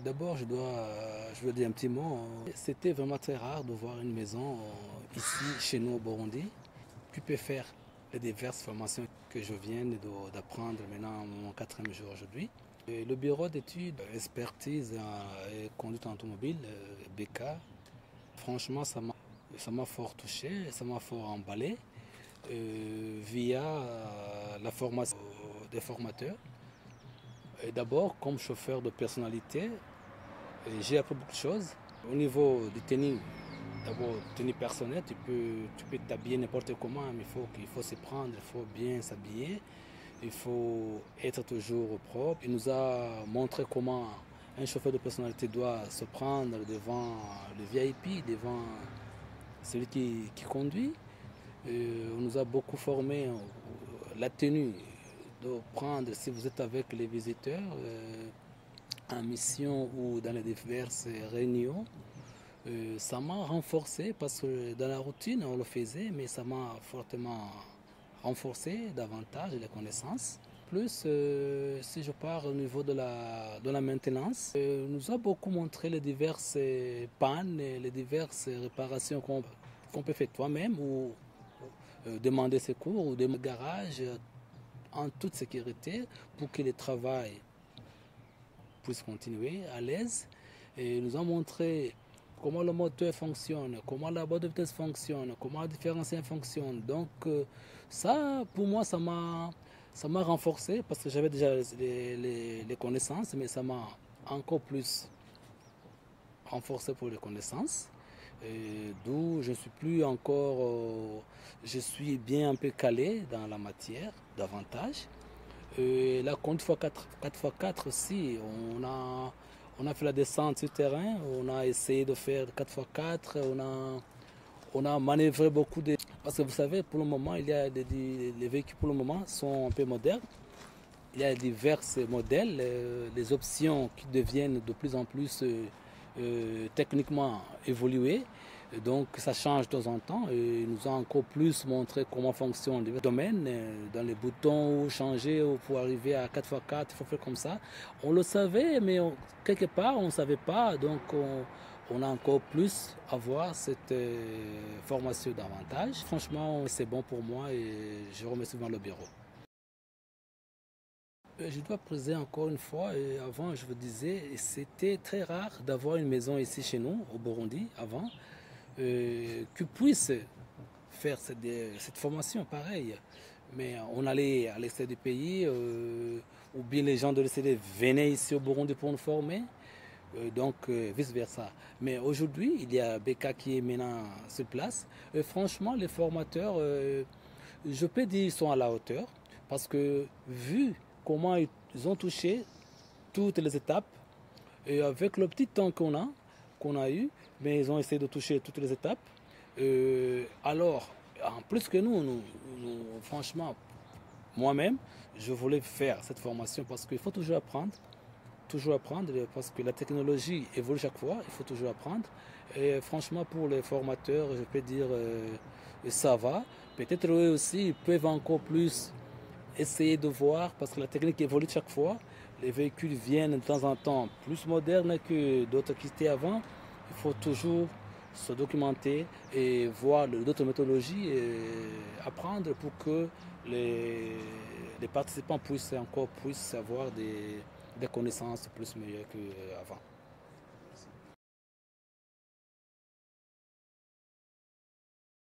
D'abord, je dois dire un petit mot. C'était vraiment très rare de voir une maison ici, chez nous au Burundi, qui peut faire les diverses formations que je viens d'apprendre maintenant mon quatrième jour aujourd'hui. Le bureau d'études, expertise et conduite automobile, BK, franchement, ça m'a fort touché, ça m'a fort emballé via la formation des formateurs. Et d'abord, comme chauffeur de personnalité, j'ai appris beaucoup de choses. Au niveau du tenue, d'abord, tenue personnelle, tu peux t'habiller n'importe comment, mais il faut se prendre, il faut bien s'habiller, il faut être toujours propre. Il nous a montré comment un chauffeur de personnalité doit se prendre devant le VIP, devant celui qui conduit. On nous a beaucoup formé la tenue de prendre, si vous êtes avec les visiteurs, en mission ou dans les diverses réunions. Ça m'a renforcé parce que dans la routine on le faisait, mais ça m'a fortement renforcé davantage les connaissances. Plus, si je pars au niveau de la maintenance, nous a beaucoup montré les diverses pannes, les diverses réparations qu'on peut faire toi-même ou demander secours ou des garages en toute sécurité pour que le travail puisse continuer à l'aise. Et nous a montré comment le moteur fonctionne, comment la boîte de vitesse fonctionne, comment le différentiel fonctionne. Donc ça, pour moi, ça m'a renforcé parce que j'avais déjà les connaissances, mais ça m'a encore plus renforcé pour les connaissances. D'où je ne suis plus encore, je suis bien un peu calé dans la matière davantage. La conduite x4 aussi, on a fait la descente sur terrain, on a essayé de faire 4x4, on a manœuvré beaucoup de... Parce que vous savez, pour le moment, les véhicules pour le moment sont un peu modernes. Il y a divers modèles, les options qui deviennent de plus en plus techniquement évoluées. Et donc ça change de temps en temps et nous a encore plus montré comment fonctionnent les domaines, dans les boutons, où changer pour arriver à 4x4, il faut faire comme ça. On le savait, mais quelque part on ne savait pas, donc on a encore plus à voir cette formation davantage. Franchement, c'est bon pour moi et je remercie souvent le bureau. Je dois préciser encore une fois, avant je vous disais, c'était très rare d'avoir une maison ici chez nous, au Burundi, avant, qui puisse faire cette formation pareille. Mais on allait à l'extérieur du pays, ou bien les gens de l'extérieur venaient ici au Burundi pour nous former, donc vice-versa. Mais aujourd'hui, il y a BK qui est maintenant sur place. Franchement, les formateurs, je peux dire qu'ils sont à la hauteur, parce que vu comment ils ont touché toutes les étapes, et avec le petit temps qu'on a eu, mais ils ont essayé de toucher toutes les étapes. Alors, en plus que franchement, moi-même, je voulais faire cette formation parce qu'il faut toujours apprendre, parce que la technologie évolue chaque fois, il faut toujours apprendre. Et franchement, pour les formateurs, je peux dire, ça va. Peut-être eux aussi, ils peuvent encore plus essayer de voir, parce que la technique évolue chaque fois. Les véhicules viennent de temps en temps plus modernes que d'autres qui étaient avant. Il faut toujours se documenter et voir d'autres méthodologies et apprendre pour que les participants puissent avoir des connaissances plus meilleures qu'avant.